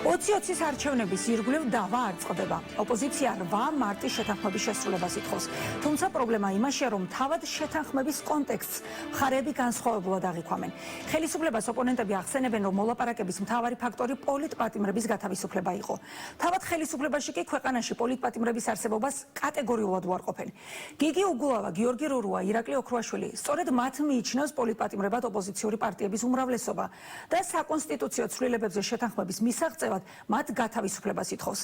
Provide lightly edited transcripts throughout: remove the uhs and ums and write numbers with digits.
20-20 არჩევნების ირგვლივ დავა არ წყდება. ოპოზიცია 8 მარტის შეთანხმების შესრულებას ითხოვს. თუმცა პრობლემა იმაშია, რომ თავად შეთანხმების კონტექსტს მხარეები განსხვავებულად აღიქვამენ. ხელისუფლებას ოპონენტები ახსენებენ, რომ მოლაპარაკების მთავარი ფაქტორი პოლიტპატიმრების გათავისუფლება იყო. თავად ხელისუფლებაში კი ქვეყანაში პოლიტპატიმრების არსებობას კატეგორიულად უარყოფენ. გიგი უგულავა, გიორგი რურუა, ირაკლი ოქრუაშვილი სწორედ მათ მიიჩნევს პოლიტპატიმრებად ოპოზიციური პარტიების უმრავლესობა და საკონსტიტუციო ცვლილებებზე შეთანხმების მისაღწევად მათ გათავისუფლებას ითხოვს.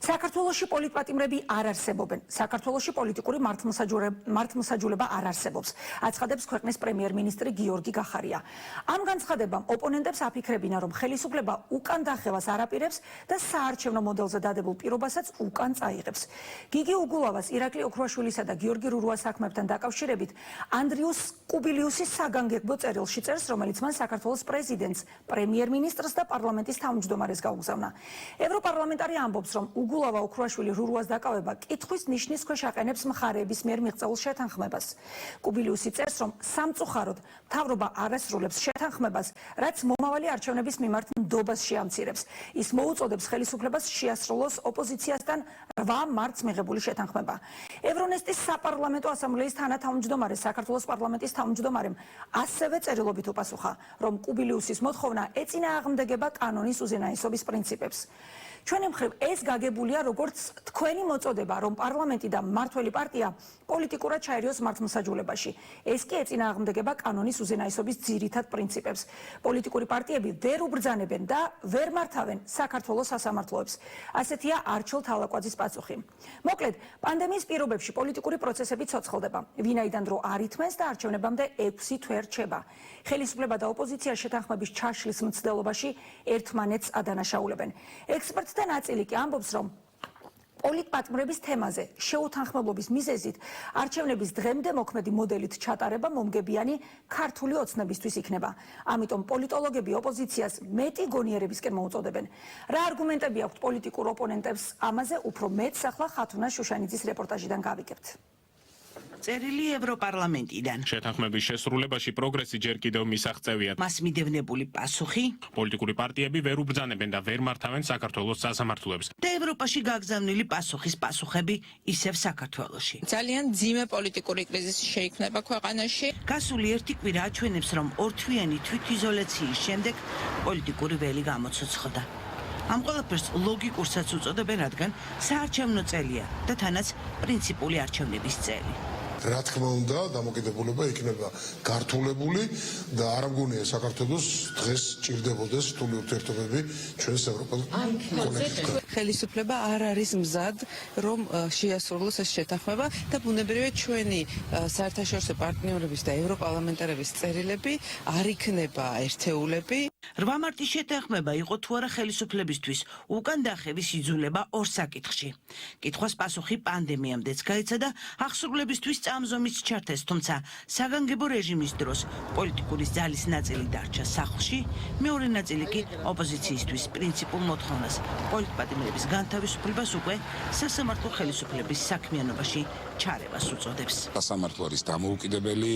საქართველოში პოლიტპატიმრები არ არსებობენ. საქართველოში პოლიტიკური მართლმსაჯულება არ არსებობს. აცხადებს ქვეყნის პრემიერ-მინისტრი გიორგი გახარია. ამ განცხადებამ ოპონენტებს აფიქრებინა, რომ ხელისუფლება უკან დახევას არ აპირებს და საარჩევნო მოდელზე დადებულ პირობასაც უკან წაიღებს. გიგი უგულავას, ირაკლი ოქრუაშვილისა და გიორგი რურუას საქმეებთან დაკავშირებით ანდრიუს კუბილიუსის საგანგებო წერილში წერს, რომელიც მან საქართველოს პრეზიდენტს, პრემიერ-მინისტრს და პარლამენტის თავმჯდომარეს გაუგზავნა. ევროპარლამენტარი ამბობს, რომ უგულავა, ოქრუაშვილი, რურუას დაკავება კითხვის ნიშნის ქვეშ აყენებს მხარეების მიერ მიღწეულ შეთანხმებას. კუბილიუსი წერს, რომ სამწუხაროდ მთავრობა არ ასრულებს შეთანხმებას, რაც მომავალი არჩევნების მიმართ ნდობას შეამცირებს. ის მოუწოდებს ხელისუფლებას შეასრულოს ოპოზიციასთან 8 მარტს მიღებული შეთანხმება. ევრონესტის საპარლამენტო ასამბლეის თანათავმჯდომარე, საქართველოს პარლამენტის თავმჯდომარემ ასევე წერილობით უპასუხა, რომ კუბილიუსის მოთხოვნა ეწინააღმდეგება კანონის უზენაესობის პრინციპებს. ჩვენი მხრივ ეს გაგებულია როგორც თქვენი მოწოდება, რომ პარლამენტი და მმართველი პარტია პოლიტიკურად ჩაერიოს მართლმსაჯულებაში. ეს კი ეწინააღმდეგება კანონის უზენაესობის ძირითად პრინციპებს. პოლიტიკური პარტიები ვერ უბრძანებენ და ვერ მართავენ საქართველოს სასამართლოებს. ასეთია არჩილ თალაკვაძის პასუხი. მოკლედ, პანდემიის პირობებში პოლიტიკური პროცესები ცოცხლდება. ვინაიდან დრო არ ითმენს და არჩევნებამდე 6 თვე რჩება. ხელისუფლება და ოპოზიცია შეთანხმების ჩაშლის მცდელობაში ერთმანეთს ადანაშაულებენ. ექსპერტთა ნაწილი კი ამბობს, რომ პოლიტპატიმრების თემაზე შეუთანხმებლობის მიზეზით არჩევნების დღემდე მოქმედი მოდელით ჩატარება მომგებიანი ქართული ოცნებისთვის იქნება. ამიტომ პოლიტოლოგები ოპოზიციას მეტი გონიერებისკენ მოუწოდებენ. რა არგუმენტები აქვთ პოლიტიკურ ოპონენტებს ამაზე უფრო მეტს ახლა ხათუნა შუშანიძის რეპორტაჟიდან გავიგებთ. წერილი ევროპარლამენტიდან. შეთანხმების შესრულებაში პროგრესი ჯერ კიდევ მისაღწევია. მას მიდევნებული პასუხი. პოლიტიკური პარტიები ვერ უბრძანებენ და ვერ მართავენ საქართველოს სასამართლოებს. და ევროპაში გაგზავნილი პასუხის პასუხები ისევ საქართველოში. ძალიან ძიმე პოლიტიკური კრიზისი შეიქმნება ქვეყანაში. გასული ერთი კვირა აჩვენებს, რომ ორთვიანი თვითიზოლაციის შემდეგ პოლიტიკური ველი გამოცოცხლდა. ამ ყველაფერს ლოგიკურსაც უწოდებენ, რადგან საარჩევნო წელია და თანაც პრინციპული არჩევნების წელი. რა თქმა უნდა, დამოკიდებულება იქნება გართულებული და არ მგონია საქართველოს დღეს ჭირდებოდეს რთული ურთიერთობები ჩვენს ევროპელ კოლეგებთან. ხელისუფლება არ არის მზად, რომ შეასრულოს ეს შეთანხმება და ბუნებრივია ჩვენი საერთაშორისო პარტნიორების და ევროპარლამენტარების წერილები არ იქნება ერთეულები. 8 მარტის შეთანხმება იყო თუ არა ხელისუფლებისთვის უკან დახევის იძულება ორ საკითხში. კითხვას პასუხი პანდემიამდეც გაეცა და აღსრულებისთვის წამზომიც ჩართეს, თუმცა საგანგებო რეჟიმის დროს პოლიტიკური ძალის ნაწილი დარჩა სახლში, მეორე ნაწილი კი ოპოზიციისთვის პრინციპულ მოთხოვნას პოლიტპატიმრების განთავისუფლებას უკვე სასამართლო ხელისუფლების საქმიანობაში ჩარევას უწოდებს. სასამართლო არის დამოუკიდებელი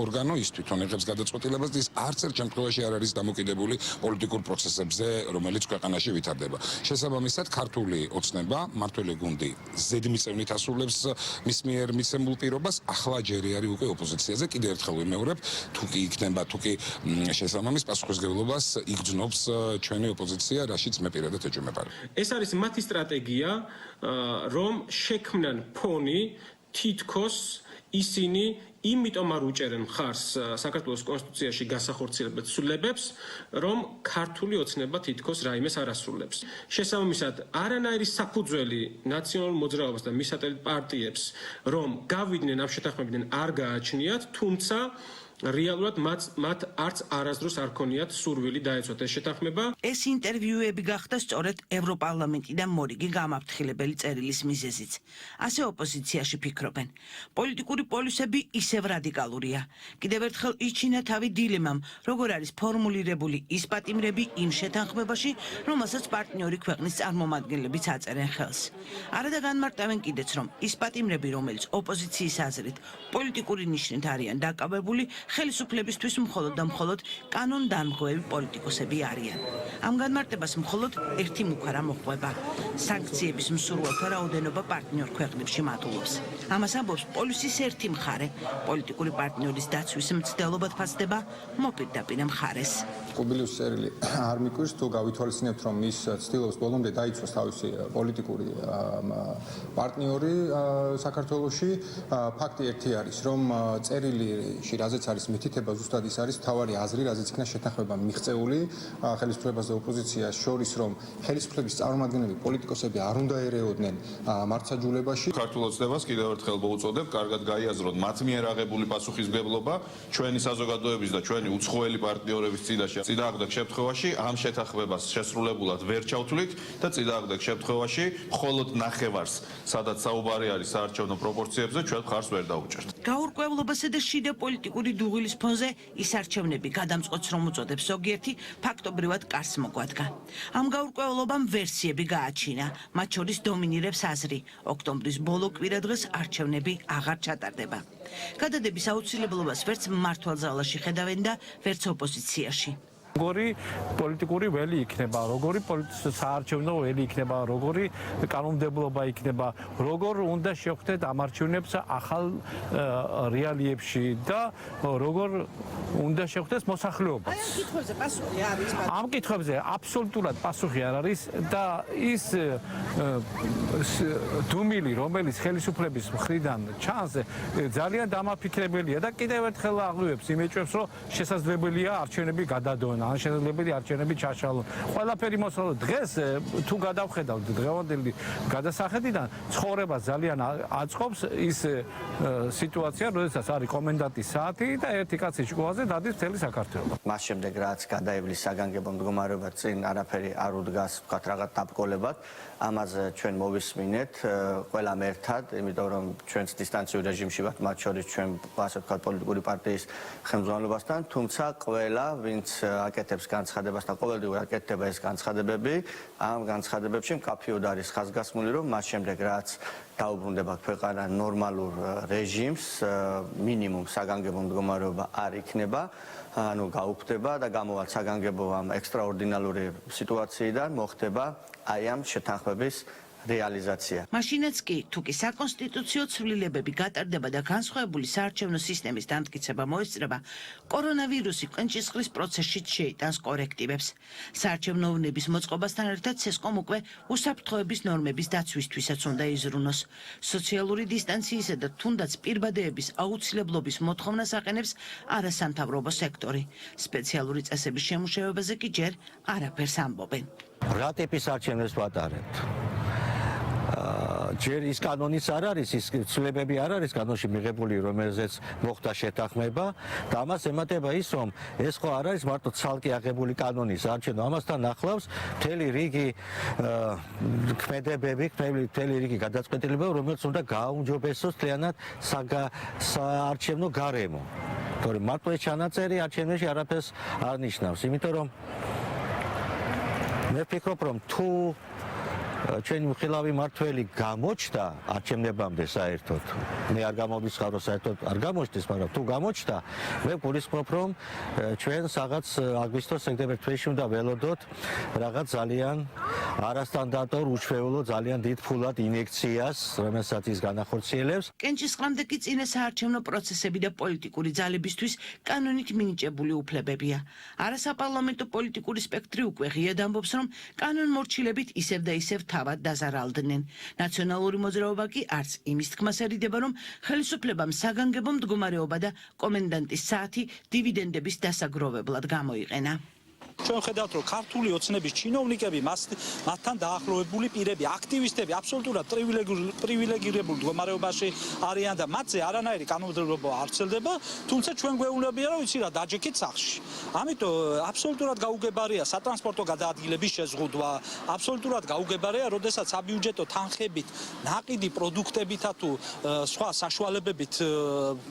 ორგანო, ის თვითონ იღებს გადაწყვეტილებას და ის არც ერთ შემთხვევაში არ არის დამოკიდებული პოლიტიკურ პროცესებზე, რომელიც ქვეყანაში ვითარდება. შესაბამისად, ქართული ოცნება, მმართველი გუნდი ზედმიწევნით ასრულებს მის მიერ მიცემულ პირობას, ახლა ჯერი არის უკვე ოპოზიციაზე. კიდევ ერთხელ ვიმეორებ, თუ კი იქნება, თუ კი შესაბამის პასუხისმგებლობას იგრძნობს ჩვენი ოპოზიცია, რაშიც მე პირადად ეჭვმეპარ. ეს არის მათი სტრატეგია, რომ შექმნან ფონი თითქოს ისინი იმიტომ არ უჭერენ მხარს საქართველოს კონსტიტუციაში გასახორციელებელ ცვლილებებს, რომ ქართული ოცნება თითქოს რაიმეს არ ასრულებს. შესაბამისად, არანაირი საფუძველი ნაციონალურ მოძრაობას და მის სატელიტ პარტიებს, რომ გავიდნენ ამ შეთანხმებიდან არ გააჩნიათ, თუმცა რეალურად მათ არც არასდროს არ ქონიათ სურვილი დაეცვათ ეს შეთანხმება. ეს ინტერვიუები გახდა სწორედ ევროპარლამენტიდან მორიგი გამაფრთხილებელი წერილის მიზეზიც. ასე ოპოზიციაში ფიქრობენ. პოლიტიკური პოლუსები ისევ რადიკალურია. კიდევ ერთხელ იჩინა თავი დილემამ, როგორ არის ფორმულირებული ის პატიმრები იმ შეთანხმებაში, რომელსაც პარტნიორი ქვეყნის წარმომადგენლებიც აწერენ ხელს. არადა განმარტავენ კიდეც, რომ ის პატიმრები, რომელიც ოპოზიციის აზრით პოლიტიკური ნიშნით არიან დაკავებული, ხელისუფლებისთვის მხოლოდ და მხოლოდ კანონდამღვევი პოლიტიკოსები არიან. ამ განმარტებას მხოლოდ ერთი მუქარა მოჰყვება. სანქციების მსურველთა რაოდენობა პარტნიორ ქვეყნებში მატულობს. ამას ამბობს პოლისის ერთი მხარე. პოლიტიკური პარტნიორის დაცვის მცდელობად ფასდება მოპირდაპირე მხარეს. კუბილიუს წერილი არ მიკვირს თუ გავითვალისწინებთ რომ ის ცდილობს ბოლომდე დაიცვას თავისი პოლიტიკური პარტნიორი საქართველოში ფაქტი ერთი არის რომ წერილში რაზეც არის მითითება ზუსტად ის არის თავარი აზრი რაზეც იქნა შეთანხმება მიღწეული ხელისუფლებას და ოპოზიციას შორის რომ ხელისუფლების წარმომადგენლები პოლიტიკოსები არ უნდა ერეოდნენ მართლმსაჯულებაში ქართულ ოცნებას კიდევ ერთხელ მოუწოდებ კარგად გაიაზროთ მათ მიერ აღებული პასუხისმგებლობა ჩვენი საზოგადოების და ჩვენი უცხოელი პარტნიორების წინააღმდეგ შემთხვევაში ამ შეთანხმებას შესრულებულად ვერ ჩავთვლით და წინააღმდეგ შემთხვევაში მხოლოდ ნახევარს სადაც საუბარი არის საარჩევნო პროპორციებზე ჩვენ მხარს ვერ დაუჭერთ. გაურკვევლობასა და შიდა პოლიტიკური დუღილის ფონზე ის არჩევნები გადამწყვეტს რომ უწოდებს ზოგიერთი ფაქტობრივად კარს მოგვადგა. ამ გაურკვევლობამ ვერსიები გააჩინა, მათ შორის დომინირებს აზრი ოქტომბრის ბოლო კვირადღეს არჩევნები აღარ ჩატარდება. გადადების აუცილებლობას ვერც მმართველ-ზალაში ხედავენ და ვერც ოპოზიციაში. როგორი პოლიტიკური ველი იქნება, როგორი საარჩევნო ველი იქნება, როგორი კანონმდებლობა იქნება, როგორ უნდა შევხვდეთ ამ არჩევნებს ახალ რეალიებში და როგორ უნდა შევხვდეთ მოსახლეობას. ამ კითხვებზე აბსოლუტურად პასუხი არ არის და ის დუმილი, რომელიც ხელისუფლების მხრიდან ჩანს, ძალიან დამაფიქრებელია და კიდევ ერთხელ აღვივებს იმეჭვებს, რომ შესაძლებელია არჩევნები გადადონ. ან შესაძლებელი არჩევნები ჩაშალონ. ყველაფერი მოსალო დღეს თუ გადავხედავთ დღევანდელი გადასახედიდან ცხოვრება ძალიან აწყობს ის სიტუაცია, როდესაც არის კომენდანტის საათი და ერთი კაცი ჭკუაზე დადის მთელი საქართველო. მას შემდეგ რაც გადაივლის საგანგებო მდგომარეობა წინ არაფერი არ უდგას ვთქვათ რაღაც დაბრკოლებად, ამაზე ჩვენ მოვისმინეთ ყველამ ერთად, იმიტომ რომ ჩვენც დისტანციურ რეჟიმში ვართ, მათ შორის ჩვენ ასე ვთქვათ პოლიტიკური პარტიის ხელმძღვანელობასთან, თუმცა ყველა ვინც აკეთებს განცხადებას და ყოველდღიურად აკეთდება ეს განცხადებები, ამ განცხადებებში მკაფიოდ არის ხაზგასმული, რომ მას შემდეგ რაც დაუბრუნდება ქვეყანა ნორმალურ რეჟიმს, მინიმუმ საგანგებო მდგომარეობა არ იქნება, ანუ გაუქმდება და გამოვალ საგანგებო ამ ექსტრაორდინალური სიტუაციიდან მოხდება აი ამ შეთანხმების რეალიზაცია. მაშინაც კი, თუ კი საკონსტიტუციო ცვლილებები გატარდება და განსხვავებული საარჩევნო სისტემის დამტკიცება მოესწრება, კორონავირუსი კენჭისყრის პროცესში შეიტანს კორექტივებს. საარჩევნო ურნების მოწყობასთან ერთად სესკომ უკვე უსაფრთხოების ნორმების დაცვისთვისაც უნდა იზრუნოს. სოციალური დისტანციისა და თუნდაც პირბადეების აუცილებლობის მოთხოვნას აყენებს არასამთავრობო სექტორი. სპეციალური წესების შემუშავებაზე კი ჯერ არაფერს ამბობენ. რა ტიპის არჩევნებს ვატარებთ? ჯერ ის კანონიც არ არის, ის ცვლილებები არ არის კანონში მიღებული, რომელზეც მოხდა შეთანხმება და ამას ემატება ის, რომ ეს ხო არ არის მარტო ცალკე აღებული კანონის არჩევნო, ამასთან ახლავს მთელი რიგი ქმედებები, მთელი რიგი გადაწყვეტილებები, რომელიც უნდა გააუმჯობესოს მთლიანად საარჩევნო გარემო. თორემ მარტო ეს ჩანაწერი არჩევნებში არაფერს არ ნიშნავს, იმიტომ რომ მე ვფიქრობ, რომ თუ ჩვენი უხილავი მართველი გამოჩნდა არჩევნებამდე საერთოდ, მე არ გამოვიცხარო საერთოდ არ გამოჩნდეს, მაგრამ თუ გამოჩნდა, მე გულისხმობ, რომ ჩვენ რაღაც აგვისტოს-სექტემბერ თვეში უნდა ველოდოთ რაღაც ძალიან არასტანდარტულ, უჩვეულო, ძალიან დიდ ფულად ინიექციას, რომელსაც ის განახორციელებს. კენჭისყრამდე კი წინა საარჩევნო პროცესები და პოლიტიკური ძალებისთვის კანონით მინიჭებული უფლებებია. არასაპარლამენტო პოლიტიკური სპექტრი უკვე ღიად ამბობს, რომ კანონმორჩილებით ისევ და ისევ თავად დაზარალდნენ. ნაციონალური მოძრაობა კი არც იმის თქმას ერიდება, რომ ხელისუფლებამ საგანგებო მდგომარეობა და კომენდანტის საათი დივიდენდების დასაგროვებლად გამოიყენა. ჩვენ ხედავთ, რომ ქართული ოცნების ჩინოვნიკები, მათთან დაახლოებული პირები, აქტივისტები აბსოლუტურად პრივილეგირებულ მდგომარეობაში არიან და მათზე არანაირი კანონმდებლობა არ ვრცელდება, თუმცა ჩვენ გვეუბნებია, რომ იცი რა, დაჯექით სახლში. ამიტომ აბსოლუტურად გაუგებარია სატრანსპორტო გადაადგილების შეზღუდვა, აბსოლუტურად გაუგებარია, როდესაც საბიუჯეტო თანხებით, ნაყიდი პროდუქტებითა თუ სხვა საშუალებებით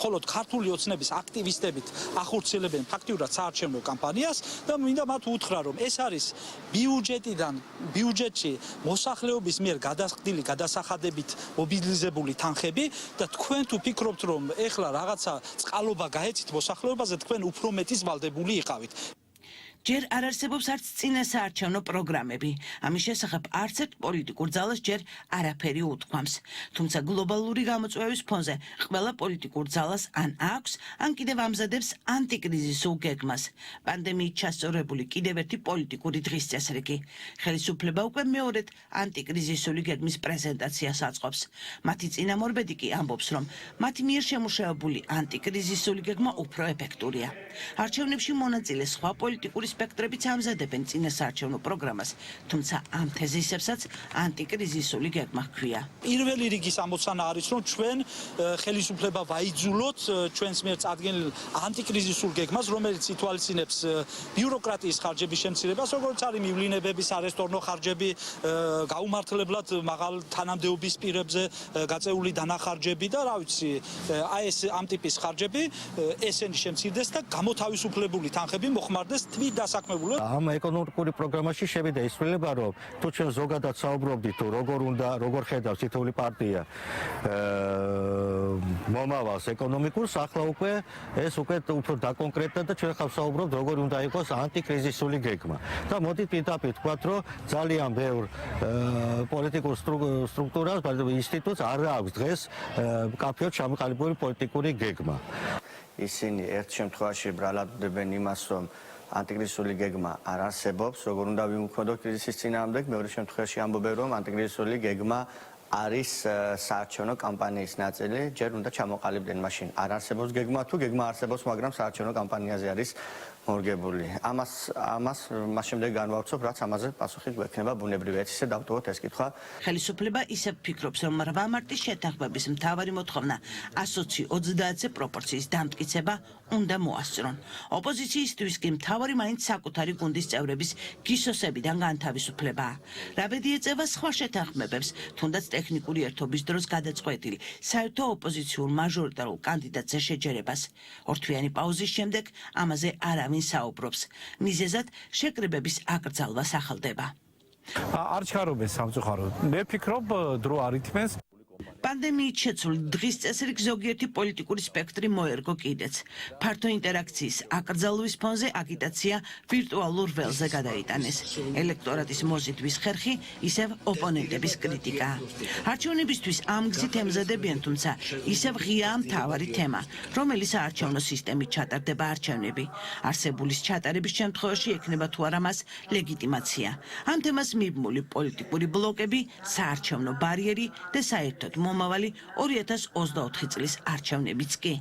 მხოლოდ ქართული ოცნების აქტივისტებით ახორციელებენ ფაქტიურად საარჩევნო კამპანიას და მინდა მათ უთხრა, რომ ეს არის ბიუჯეტში მოსახლეობის მიერ გადახდილი გადასახადებით მობილიზებული თანხები და თქვენ თუ ფიქრობთ, რომ ეხლა რაღაცა წყალობა გაეცით მოსახლეობაზე, თქვენ უფრო მეტის ვალდებული იყავით. ჯერ არ არსებობს არც წინასაარჩევნო პროგრამები. ამის შესახებ არც ერთ პოლიტიკურ ძალას ჯერ არაფერი უთქვამს. თუმცა გლობალური გამოწვევის ფონზე ყველა პოლიტიკურ ძალას ან აქვს, ან კიდევ ამზადებს ანტიკრიზისულ გეგმას. პანდემიით ჩასწორებული კიდევ ერთი პოლიტიკური დღის წესრიგი. ხელისუფლება უკვე მეორედ ანტიკრიზისული გეგმის პრეზენტაციას აწყობს. მათი წინამორბედი კი ამბობს, რომ მათი მიერ შემუშავებული ანტიკრიზისული გეგმა უფრო ეფექტურია. არჩევნებში მონაწილე სხვა პოლიტიკური სპექტრებიც ამზადებენ წინასაარჩევნო პროგრამას, თუმცა ამ თეზისებსაც ანტიკრიზისული გეგმა ჰქვია. პირველი რიგის ამოცანა არის, რომ ჩვენ ხელისუფლება ვაიძულოთ ჩვენს მიერ წარდგენილ ანტიკრიზისულ გეგმას, რომელიც ითვალისწინებს ბიუროკრატიის ხარჯების შემცირებას, როგორც არის მივლინებების არესტორნო ხარჯები, გაუმართლებლად მაღალ თანამდებობის პირებზე გაწეული დანახარჯები და რა ვიცი, აი ეს ამ ტიპის ხარჯები ესენი შემცირდეს და გამოთავისუფლებული თანხები მოხმარდეს თვით დასაქმებულად. ამ ეკონომიკური პროგრამაში შევიდა ის ცვლილება, რომ თუ ჩვენ ზოგადად საუბრობდით, თუ როგორ ხედავს თითოეული პარტია მომავალს ეკონომიკურს, ახლა უკვე ეს უფრო დაკონკრეტდა და ჩვენ ხავ საუბრობთ, როგორ უნდა იყოს ანტიკრიზისული გეგმა. და მოდით პირდაპირ თქვათ, რომ ძალიან ბევრ პოლიტიკურ სტრუქტურას, ინსტიტუტს არ აქვს დღეს მკაფიოდ ჩამოყალიბებული პოლიტიკური გეგმა. ისინი ერთ შემთხვევაში ბრალადდებენ იმას, რომ ანტიკრიზისული გეგმა არ არსებობს, როგორ უნდა ვიმოქმედოთ კრიზისის წინააღმდეგ, მეორე შემთხვევაში ამბობენ, რომ ანტიკრიზისული გეგმა არის საარჩევნო კამპანიის ნაწილი, ჯერ უნდა ჩამოყალიბდნენ, მაშინ არ არსებობს გეგმა, თუ გეგმა არსებობს, მაგრამ საარჩევნო კამპანიაზე არის მორგებული. ამას მას შემდეგ განვავრცობ, რაც ამაზე პასუხი გვექნება ბუნებრივია. ისე დავტოვოთ ეს კითხვა. ხელისუფლება ისევ ფიქრობს, რომ 8 მარტის შეთანხმების მთავარი მოთხოვნა 120-30-ზე პროპორციის დამტკიცება უნდა მოასწრონ. ოპოზიციისთვის კი მთავარი მაინც საკუთარი გუნდის წევრების გისოსებიდან განთავისუფლებაა. რაბედი ეწევა სხვა შეთანხმებებს, თუნდაც ტექნიკური ერთობის დროს გადაწყვეტილი საერთო ოპოზიციურ მაჟორიტარულ კანდიდატზე შეჯერებას. ორთვიანი პაუზის შემდეგ ამაზე არავინ საუბრობს. მიზეზად შეკრებების აკრძალვა სახელდება. არ ჩქარობენ სამწუხაროდ. მე ვფიქრობ, დრო არ ითმენს. პანდემიით შეცვლილ დღის წესრიგ ზოგიერთი პოლიტიკური სპექტრი მოერგო კიდეც. ფართო ინტერაქციის აკრძალვის ფონზე აგიტაცია ვირტუალურ ველზე გადაიტანეს. ელექტორატის მოზიდვის ხერხი ისევ ოპონენტების კრიტიკაა. არჩევნებისთვის ამ გზით ემზადებიან, თუმცა ისევ ღიაა მთავარი თემა, რომელი საარჩევნო სისტემით ჩატარდება არჩევნები. არსებულის ჩატარების შემთხვევაში ექნება თუ არა მას ლეგიტიმაცია. ამ თემას მიბმული პოლიტიკური ბლოკები, საარჩევნო ბარიერი და საერთოდ მომავალი 2024 წლის არჩევნებიც კი.